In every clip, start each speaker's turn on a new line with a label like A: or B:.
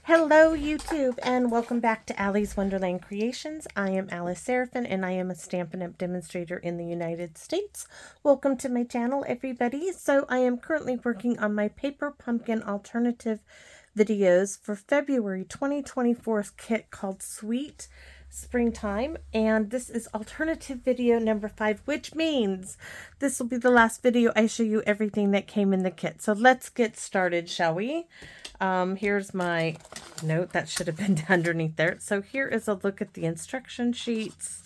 A: Hello YouTube and welcome back to Allie's Wonderland Creations. I am Alice Seraphin and I am a Stampin' Up! Demonstrator in the United States. Welcome to my channel everybody. So I am currently working on my paper pumpkin alternative videos for February 2024's kit called Sweet Springtime, and this is alternative video number 5, which means this will be the last video I show you everything that came in the kit. So let's get started, shall we? Here's my note that should have been underneath there. So here is a look at the instruction sheets.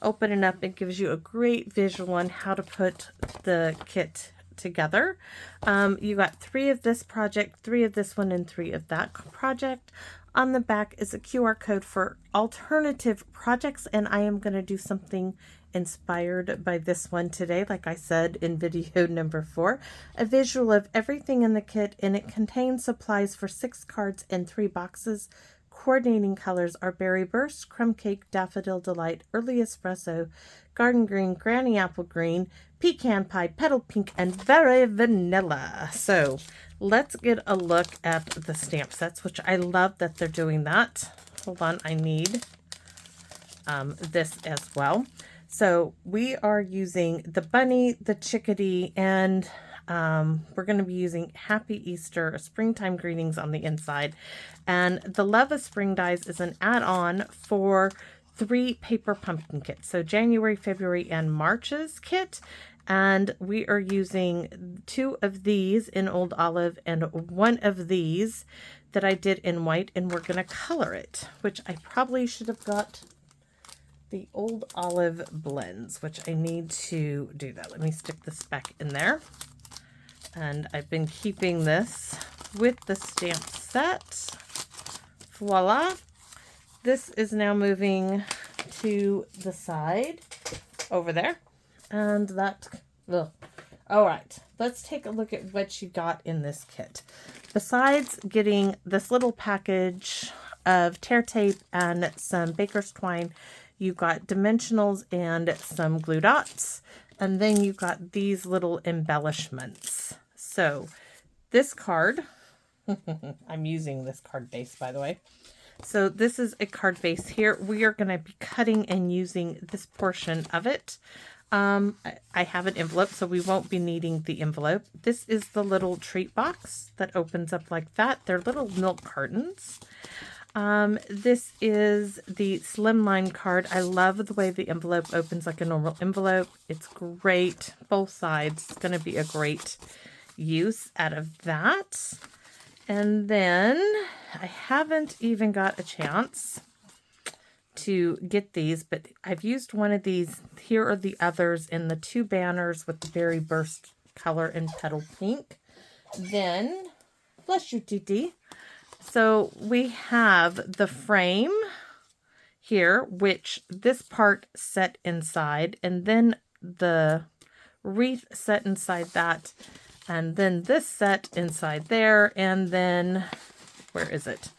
A: Open it up, it gives you a great visual on how to put the kit together. You got 3 of this project, 3 of this one, and 3 of that project. On the back is a QR code for alternative projects, and I am going to do something inspired by this one today, like I said in video number 4. A visual of everything in the kit, and it contains supplies for 6 cards and 3 boxes. Coordinating colors are Berry Burst, Crumb Cake, Daffodil Delight, Early Espresso, Garden Green, Granny Apple Green, Pecan Pie, Petal Pink, and Very Vanilla. So let's get a look at the stamp sets, which I love that they're doing that. Hold on, I need this as well. So we are using the bunny, the chickadee, and we're going to be using Happy Easter, springtime greetings on the inside. And the Love of Spring dies is an add-on for 3 paper pumpkin kits. So January, February, and March's kit. And we are using 2 of these in Old Olive and 1 of these that I did in white. And we're going to color it, which I probably should have got the Old Olive blends, which I need to do that. Let me stick this back in there. And I've been keeping this with the stamp set. Voila. This is now moving to the side over there. And that, ugh. All right, let's take a look at what you got in this kit. Besides getting this little package of tear tape and some baker's twine, you got dimensionals and some glue dots. And then you got these little embellishments. So this card, I'm using this card base, by the way. So this is a card base here. We are going to be cutting and using this portion of it. I have an envelope, so we won't be needing the envelope. This is the little treat box that opens up like that. They're little milk cartons. This is the slimline card. I love the way the envelope opens like a normal envelope. It's great. Both sides. It's going to be a great use out of that. And then I haven't even got a chance to get these, but I've used one of these. Here are the others in the 2 banners with the Berry Burst color and Petal Pink. Then, bless you, Titi. So we have the frame here, which this part set inside, and then the wreath set inside that, and then this set inside there, and then, where is it?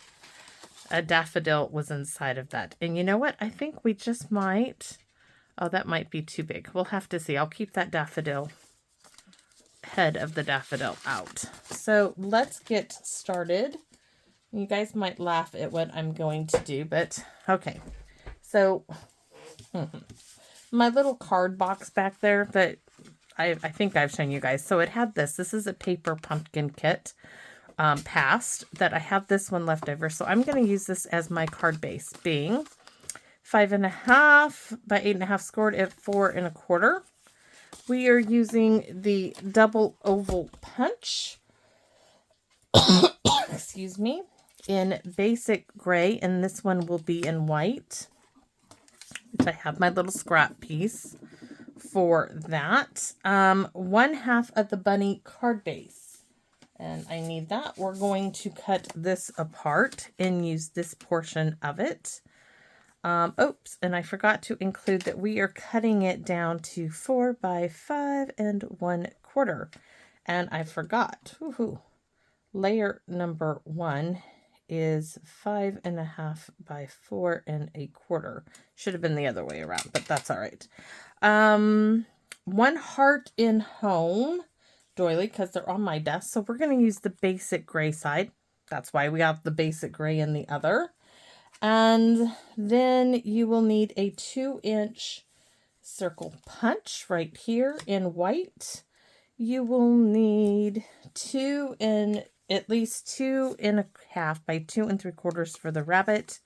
A: A daffodil was inside of that. And you know what? I think we just might, oh, that might be too big. We'll have to see. I'll keep that daffodil, head of the daffodil out. So let's get started. You guys might laugh at what I'm going to do, but okay. So my little card box back there that I think I've shown you guys. So it had this. This is a paper pumpkin kit past that I have this one left over. So I'm going to use this as my card base, being 5.5 by 8.5 scored at 4 1/4. We are using the double oval punch. Excuse me. In basic gray, and this one will be in white, which I have my little scrap piece for that. 1/2 of the bunny card base, and I need that. We're going to cut this apart and use this portion of it. Oops, and I forgot to include that we are cutting it down to 4 by 5 1/4, and I forgot. Woohoo! Layer number 1 is 5.5 by 4 1/4. Should have been the other way around, but that's all right. 1 heart in home doily, because they're on my desk. So we're going to use the basic gray side. That's why we have the basic gray in the other. And then you will need a 2-inch circle punch right here in white. You will need at least 2.5 by 2 3/4 for the rabbit,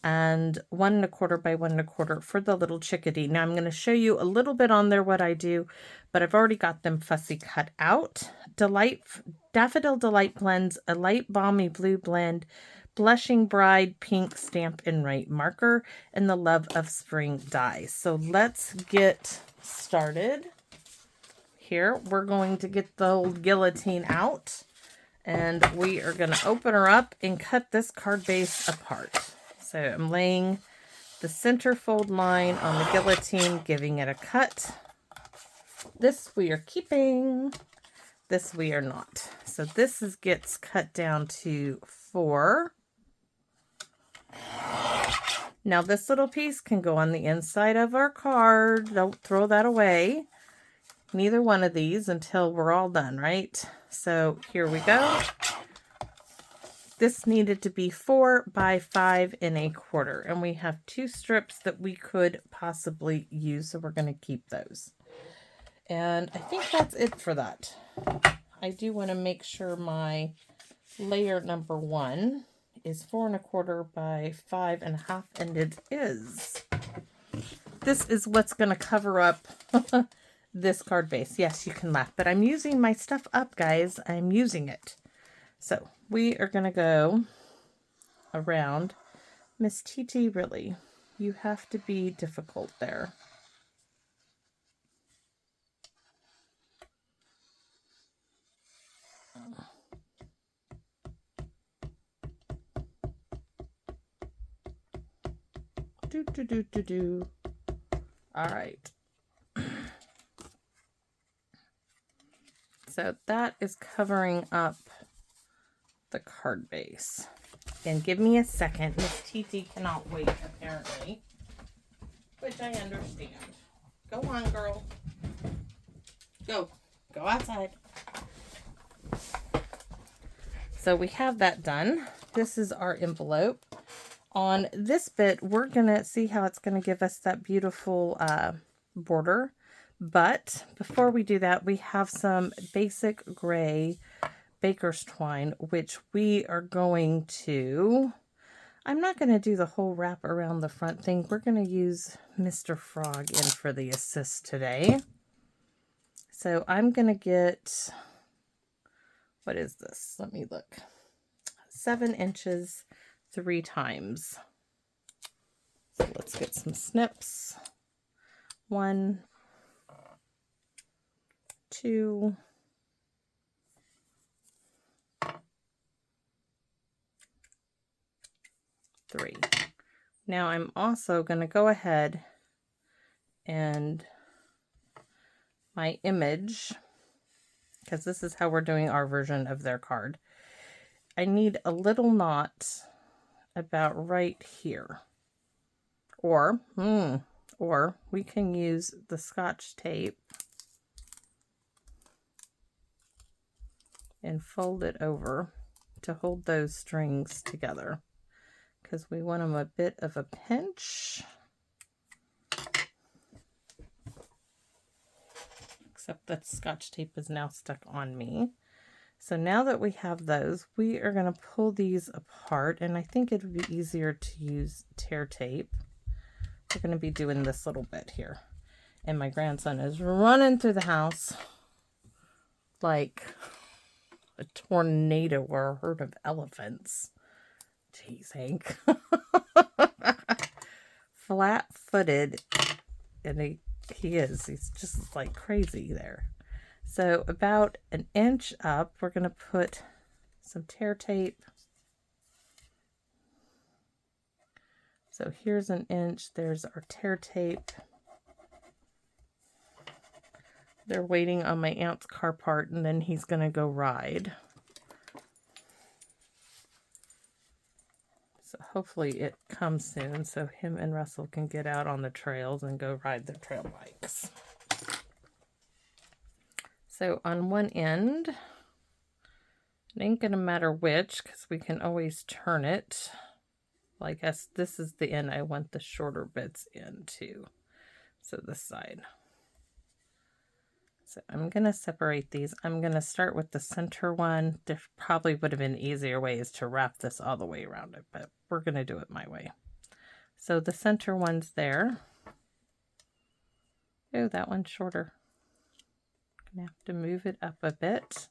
A: and 1 1/4 by 1 1/4 for the little chickadee. Now I'm going to show you a little bit on there what I do, but I've already got them fussy cut out. Daffodil Delight blends, a light balmy blue blend, Blushing Bride pink Stampin' Up marker, and the Love of Spring die. So let's get started. Here we're going to get the old guillotine out, and we are going to open her up and cut this card base apart. So I'm laying the center fold line on the guillotine, giving it a cut. This we are keeping, this we are not. So this gets cut down to 4. Now this little piece can go on the inside of our card. Don't throw that away. Neither one of these until we're all done, right? So here we go. This needed to be 4 by 5 1/4, and we have 2 strips that we could possibly use, so we're going to keep those. And I think that's it for that. I do want to make sure my layer number 1 is 4 1/4 by 5 1/2, and it is. This is what's going to cover up this card base. Yes, you can laugh, but I'm using my stuff up, guys. I'm using it. So we are going to go around. Miss TT, really, you have to be difficult there. Do. All right. So that is covering up the card base. And give me a second. Miss TT cannot wait, apparently, which I understand. Go on, girl. Go outside. So we have that done. This is our envelope. On this bit, we're going to see how it's going to give us that beautiful border. But before we do that, we have some basic gray baker's twine, which we are going to... I'm not going to do the whole wrap around the front thing. We're going to use Mr. Frog in for the assist today. So I'm going to get... What is this? Let me look. 7 inches 3 times. So let's get some snips. 1, 2, 3. Now I'm also going to go ahead and my image, because this is how we're doing our version of their card. I need a little knot about right here. Or we can use the Scotch tape and fold it over to hold those strings together, because we want them a bit of a pinch. Except that Scotch tape is now stuck on me. So now that we have those, we are going to pull these apart, and I think it would be easier to use tear tape. We're going to be doing this little bit here. And my grandson is running through the house like a tornado or a herd of elephants. Jeez, Hank. Flat-footed, and he is. He's just like crazy there. So about 1 inch up, we're going to put some tear tape. So here's 1 inch. There's our tear tape. They're waiting on my aunt's car part, and then he's going to go ride. So hopefully it comes soon so him and Russell can get out on the trails and go ride their trail bikes. So on one end, It ain't gonna matter which, because we can always turn it. Well, I guess this is the end I want the shorter bits into. So this side. So I'm going to separate these. I'm going to start with the center one. There probably would have been easier ways to wrap this all the way around it, but we're going to do it my way. So the center one's there. Oh, that one's shorter. I'm going to have to move it up a bit.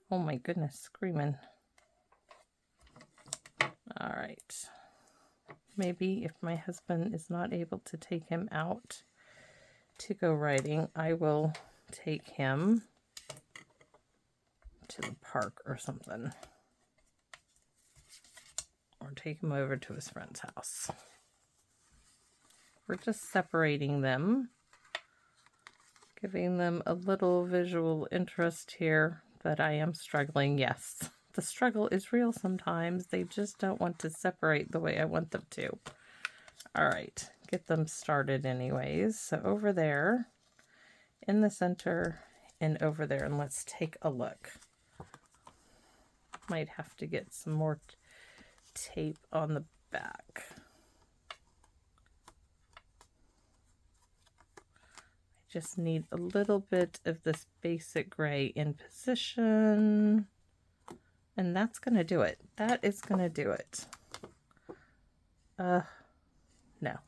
A: Oh my goodness, screaming. All right. Maybe if my husband is not able to take him out to go riding, I will take him to the park or something. Or take him over to his friend's house. We're just separating them, giving them a little visual interest here, but I am struggling. Yes, the struggle is real sometimes. They just don't want to separate the way I want them to. All right, get them started anyways. So over there, in the center, and over there, and let's take a look. Might have to get some more tape on the back. I just need a little bit of this basic gray in position, and that's gonna do it. That is gonna do it. No,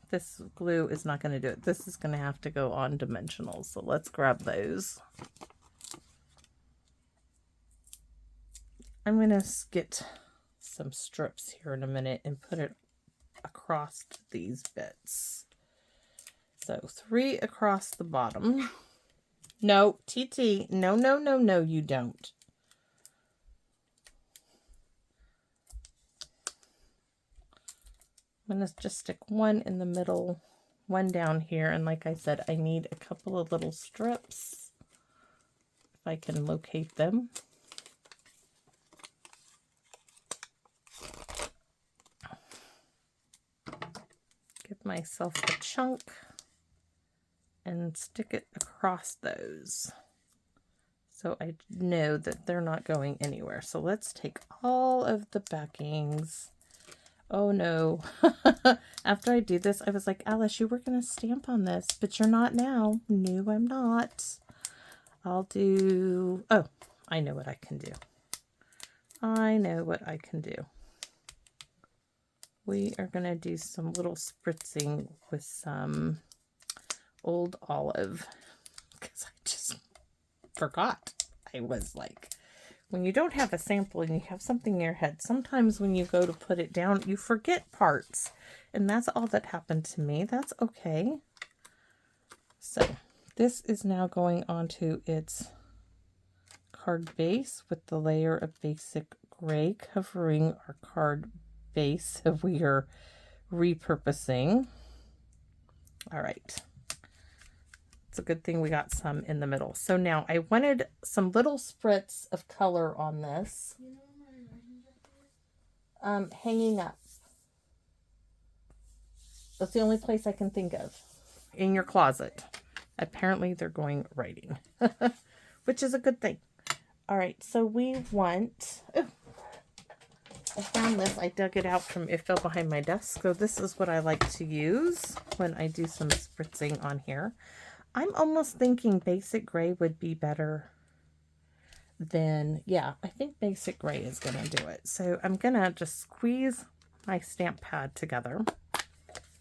A: this glue is not gonna do it. This is gonna have to go on dimensionals, so let's grab those. I'm gonna get some strips here in a minute and put it across these bits. So 3 across the bottom. No, TT, no, no, no, no, you don't. I'm gonna just stick 1 in the middle, 1 down here, and like I said, I need a couple of little strips if I can locate them. Give myself a chunk and stick it across those so I know that they're not going anywhere. So let's take all of the backings. Oh no. After I do this, I was like, Alice, you were going to stamp on this, but you're not now. No, I'm not. I'll do, oh, I know what I can do. I know what I can do. We are going to do some little spritzing with some old olive, because I just forgot. I was like, when you don't have a sample and you have something in your head, sometimes when you go to put it down, you forget parts. And that's all that happened to me. That's okay. So this is now going onto its card base with the layer of basic gray covering our card base that we are repurposing. All right. It's a good thing we got some in the middle. So now I wanted some little spritz of color on this. Hanging up. That's the only place I can think of. In your closet. Apparently they're going writing. Which is a good thing. All right, so we want... Oh, I found this. I dug it out from... It fell behind my desk. So this is what I like to use when I do some spritzing on here. I'm almost thinking basic gray would be better than... Yeah, I think basic gray is going to do it. So I'm going to just squeeze my stamp pad together.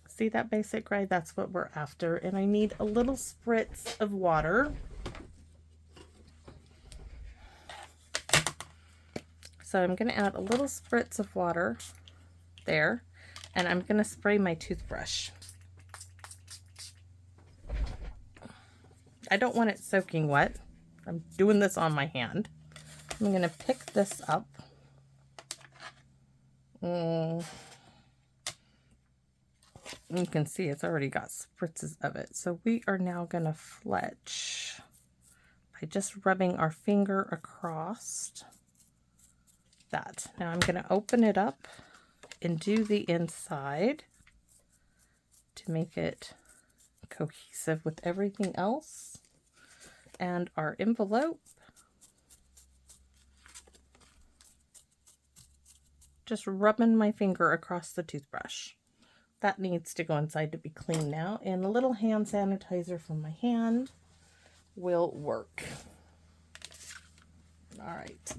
A: See that basic gray? That's what we're after. And I need a little spritz of water. So I'm going to add a little spritz of water there. And I'm going to spray my toothbrush. I don't want it soaking wet. I'm doing this on my hand. I'm going to pick this up. You can see it's already got spritzes of it. So we are now going to fletch by just rubbing our finger across that. Now I'm going to open it up and do the inside to make it cohesive with everything else. And our envelope. Just rubbing my finger across the toothbrush. That needs to go inside to be clean now. And a little hand sanitizer from my hand will work. All right.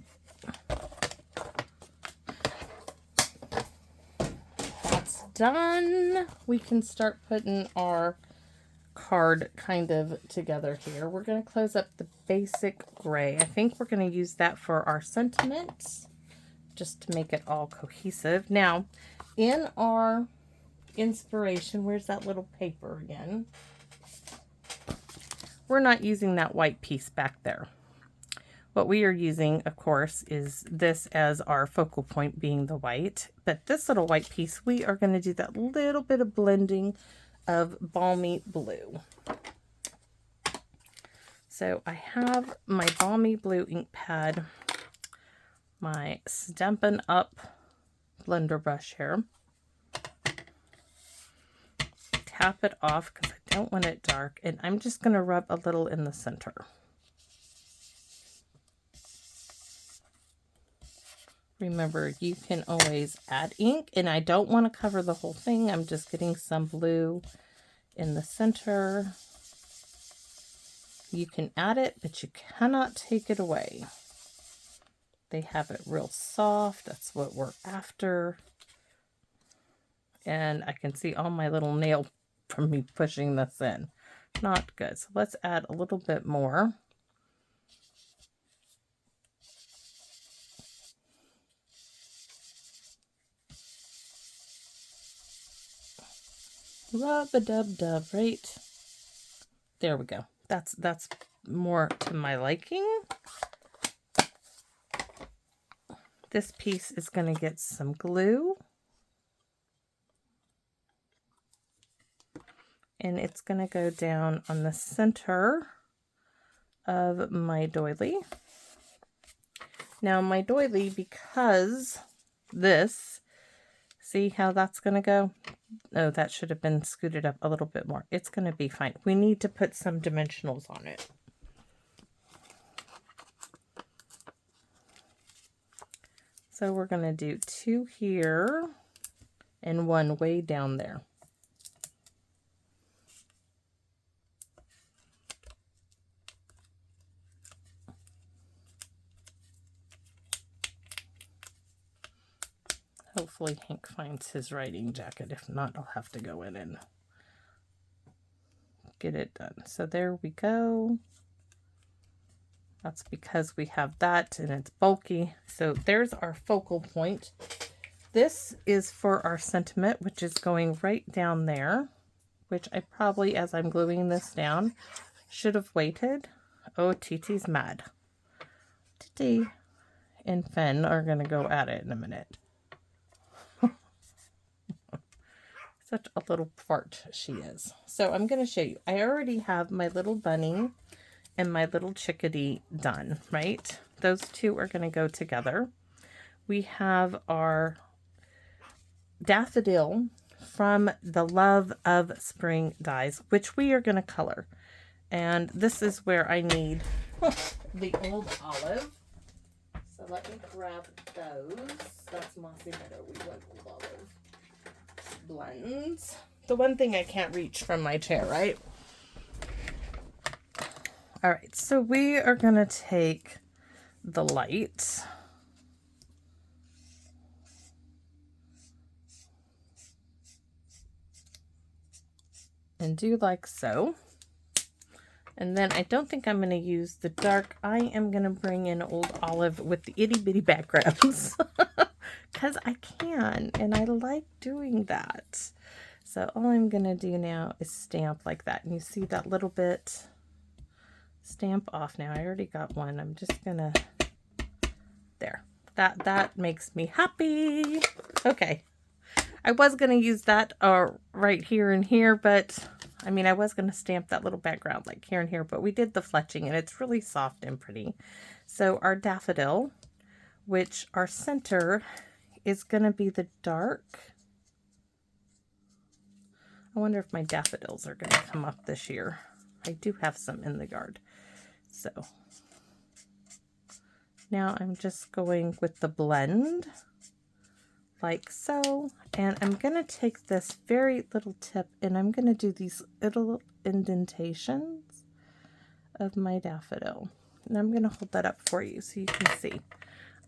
A: That's done. We can start putting our card kind of together here. We're going to close up the basic gray. I think we're going to use that for our sentiments, just to make it all cohesive. Now, in our inspiration, where's that little paper again? We're not using that white piece back there. What we are using, of course, is this as our focal point, being the white. But this little white piece, we are going to do that little bit of blending of Balmy blue. So I have my Balmy blue ink pad, my Stampin'Up blender brush here. Tap it off because I don't want it dark, and I'm just going to rub a little in the center. Remember, you can always add ink, and I don't want to cover the whole thing. I'm just getting some blue in the center. You can add it, but you cannot take it away. They have it real soft. That's what we're after. And I can see all my little nail from me pushing this in. Not good. So let's add a little bit more. Rub-a-dub-dub, right? There we go. That's more to my liking. This piece is going to get some glue. And it's going to go down on the center of my doily. Now my doily, because this, see how that's going to go? Oh, that should have been scooted up a little bit more. It's going to be fine. We need to put some dimensionals on it. So we're going to do 2 here and 1 way down there. Hopefully Hank finds his writing jacket. If not, I'll have to go in and get it done. So there we go. That's because we have that and it's bulky. So there's our focal point. This is for our sentiment, which is going right down there, which I probably, as I'm gluing this down, should have waited. Oh, TT's mad. TT and Finn are going to go at it in a minute. Such a little fart she is. So I'm going to show you. I already have my little bunny and my little chickadee done, right? Those two are going to go together. We have our daffodil from the Love of Spring dies, which we are going to color. And this is where I need the old olive. So let me grab those. That's Mossy Meadow. We want old olive. Blends. The one thing I can't reach from my chair, right? All right, so we are going to take the light and do like so. And then I don't think I'm going to use the dark. I am going to bring in old olive with the itty bitty backgrounds because I can, and I like doing that. So all I'm going to do now is stamp like that. And you see that little bit stamp off now. I already got one. I'm just going to, there. That makes me happy. Okay. I was going to use that right here and here, but I mean, I was going to stamp that little background like here and here, but we did the fletching and it's really soft and pretty. So our daffodil, which our center is going to be the dark. I wonder if my daffodils are going to come up this year. I do have some in the yard. So now I'm just going with the blend like so, and I'm going to take this very little tip and I'm going to do these little indentations of my daffodil. And I'm going to hold that up for you so you can see.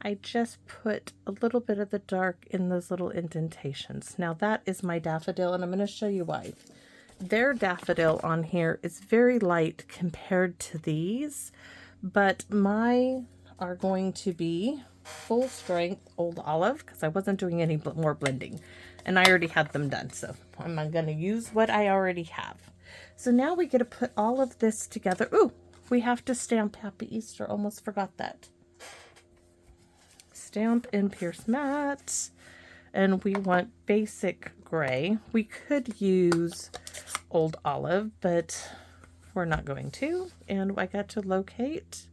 A: I just put a little bit of the dark in those little indentations. Now that is my daffodil, and I'm going to show you why. Their daffodil on here is very light compared to these, but my are going to be full strength old olive because I wasn't doing any more blending and I already had them done. So I'm going to use what I already have. So now we get to put all of this together. Ooh, we have to stamp Happy Easter. Almost forgot that. Stamp in Pierce Matte, and we want basic gray. We could use old olive, but we're not going to. And I got to locate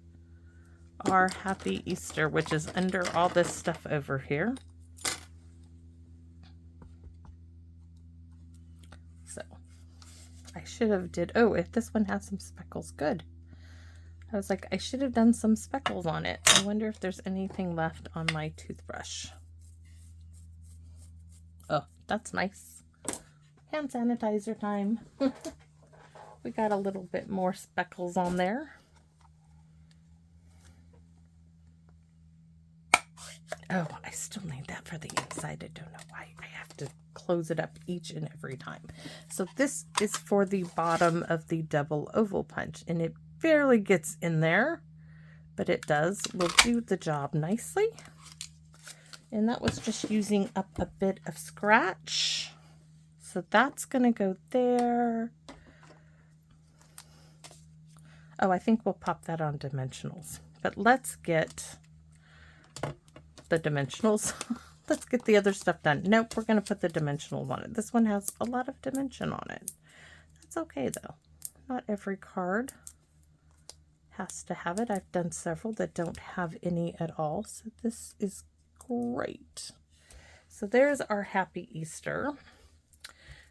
A: our Happy Easter, which is under all this stuff over here. So I should have did, oh, if this one has some speckles, good. I was like, I should have done some speckles on it. I wonder if there's anything left on my toothbrush. Oh, that's nice. Hand sanitizer time. We got a little bit more speckles on there. Oh, I still need that for the inside. I don't know why. I have to close it up each and every time. So this is for the bottom of the double oval punch, and it barely gets in there, but it does. Will do the job nicely. And that was just using up a bit of scratch. So that's going to go there. Oh, I think we'll pop that on dimensionals. But let's get the dimensionals. Let's get the other stuff done. Nope, we're going to put the dimensionals on it. This one has a lot of dimension on it. That's okay though. Not every card has to have it. I've done several that don't have any at all. So this is great. So there's our Happy Easter.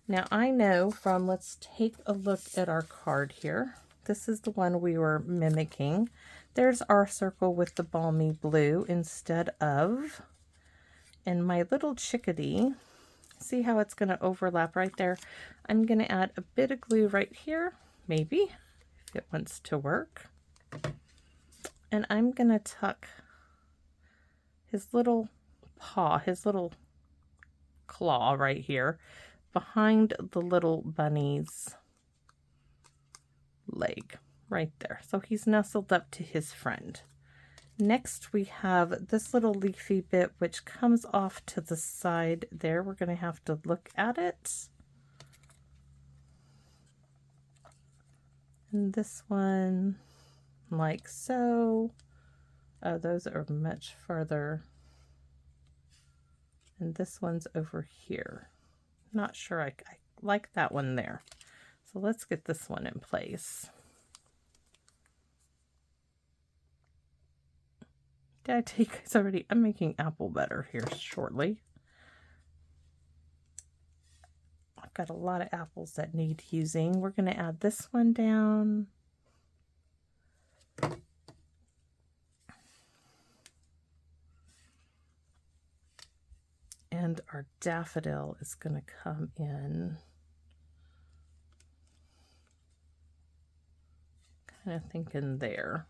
A: Now I know from, let's take a look at our card here. This is the one we were mimicking. There's our circle with the balmy blue instead of, and my little chickadee, see how it's going to overlap right there? I'm going to add a bit of glue right here, maybe, if it wants to work. And I'm going to tuck his little paw, his little claw right here behind the little bunny's leg right there. So he's nestled up to his friend. Next we have this little leafy bit which comes off to the side there. We're going to have to look at it. And this one like so. Oh, those are much further. And this one's over here. Not sure I like that one there. So let's get this one in place. Did I tell you guys already? I'm making apple butter here shortly. I've got a lot of apples that need using. We're going to add this one down. And our daffodil is going to come in. Kind of thinking there.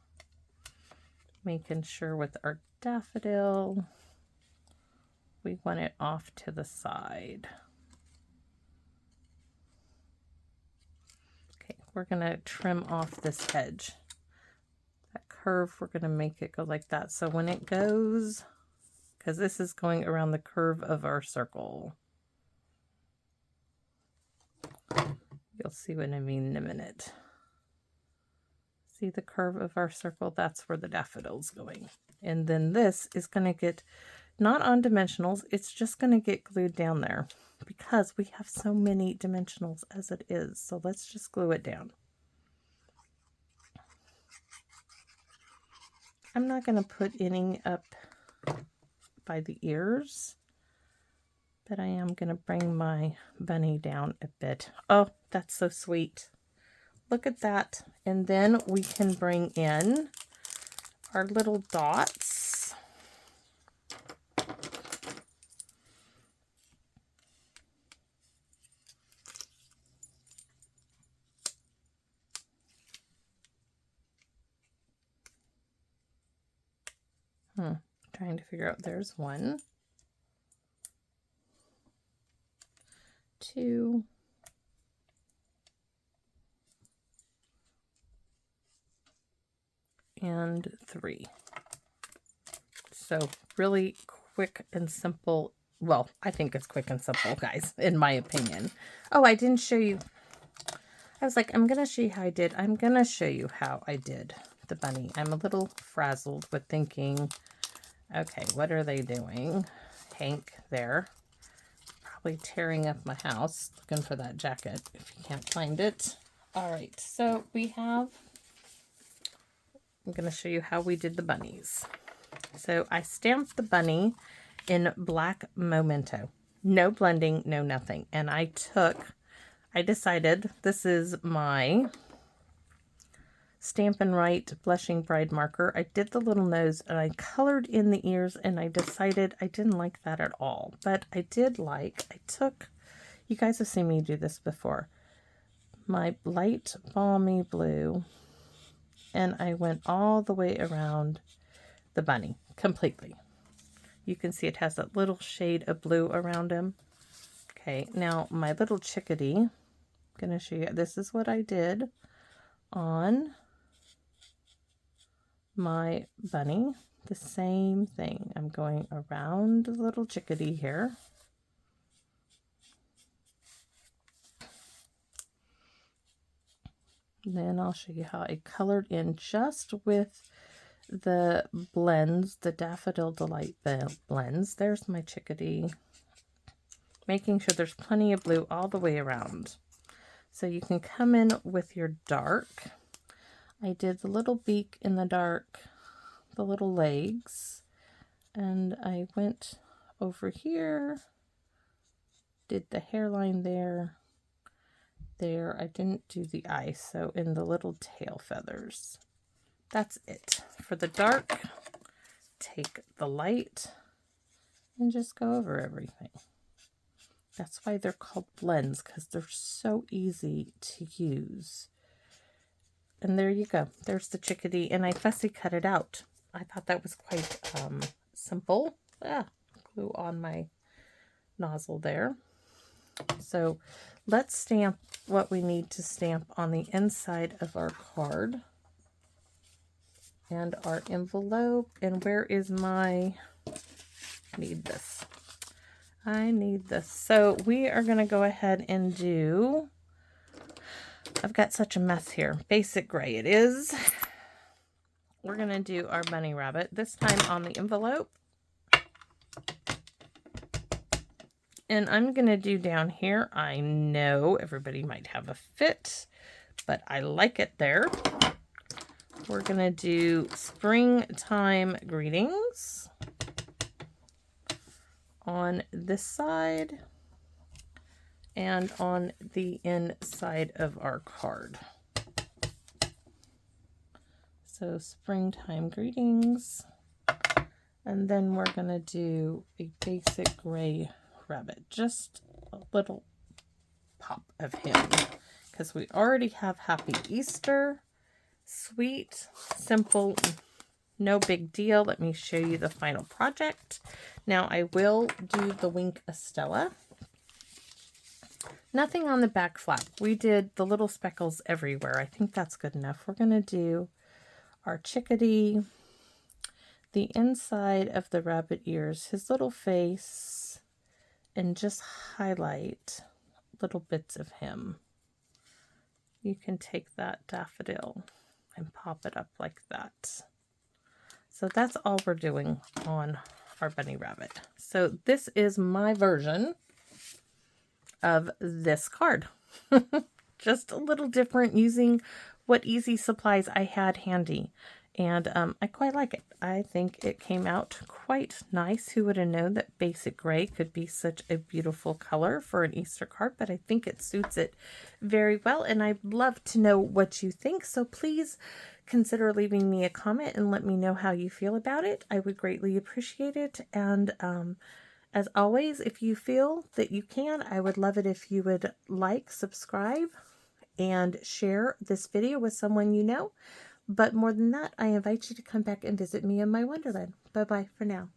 A: Making sure with our daffodil, we want it off to the side. Okay, we're going to trim off this edge. That curve, we're going to make it go like that. So when it goes, because this is going around the curve of our circle. You'll see what I mean in a minute. See the curve of our circle? That's where the daffodil's going. And then this is going to get, not on dimensionals, it's just going to get glued down there because we have so many dimensionals as it is. So let's just glue it down. I'm not going to put any up by the ears, but I am going to bring my bunny down a bit. Oh, that's so sweet. look at that. And then we can bring in our little dots. Trying to figure out, there's 1, 2, and 3. So really quick and simple. Well, I think it's quick and simple, guys, in my opinion. Oh, I didn't show you. I was like, I'm going to show you how I did. I'm going to show you how I did the bunny. I'm a little frazzled with thinking, okay, what are they doing? Hank there, probably tearing up my house, looking for that jacket if you can't find it. All right, so we have, I'm going to show you how we did the bunnies. So I stamped the bunny in black Memento. No blending, no nothing. And I decided this is my Stampin' Right Blushing Bride marker. I did the little nose and I colored in the ears, and I decided I didn't like that at all. But I did like, you guys have seen me do this before, my light balmy blue, and I went all the way around the bunny completely. You can see it has that little shade of blue around him. Okay, now my little chickadee, I'm going to show you, this is what I did on my bunny. The same thing. I'm going around the little chickadee here. Then I'll show you how I colored in just with the blends, the Daffodil Delight blends. There's my chickadee. Making sure there's plenty of blue all the way around. So you can come in with your dark. I did the little beak in the dark, the little legs, and I went over here, did the hairline there. I didn't do the eye, so in the little tail feathers. That's it. For the dark, take the light and just go over everything. That's why they're called blends, because they're so easy to use. And there you go. There's the chickadee, and I fussy cut it out. I thought that was quite simple. Glue on my nozzle there. So let's stamp what we need to stamp on the inside of our card and our envelope. And where is my, I need this. So we are going to go ahead and do, I've got such a mess here. Basic gray it is. We're going to do our bunny rabbit, this time on the envelope. And I'm going to do down here, I know everybody might have a fit, but I like it there. We're going to do springtime greetings on this side and on the inside of our card. So springtime greetings, and then we're going to do a basic gray rabbit, just a little pop of him, because we already have Happy Easter. Sweet, simple, no big deal. Let me show you the final project. Now I will do the Wink Estella. Nothing on the back flap. We did the little speckles everywhere. I think that's good enough. We're going to do our chickadee, the inside of the rabbit ears, his little face, and just highlight little bits of him. You can take that daffodil and pop it up like that. So that's all we're doing on our bunny rabbit. So this is my version of this card. Just a little different, using what easy supplies I had handy. And I quite like it. I think it came out quite nice. Who would have known that basic gray could be such a beautiful color for an Easter card, but I think it suits it very well, and I'd love to know what you think. So please consider leaving me a comment and let me know how you feel about it. I would greatly appreciate it. And as always, if you feel that you can, I would love it if you would like, subscribe, and share this video with someone you know. But more than that, I invite you to come back and visit me in my Wonderland. Bye-bye for now.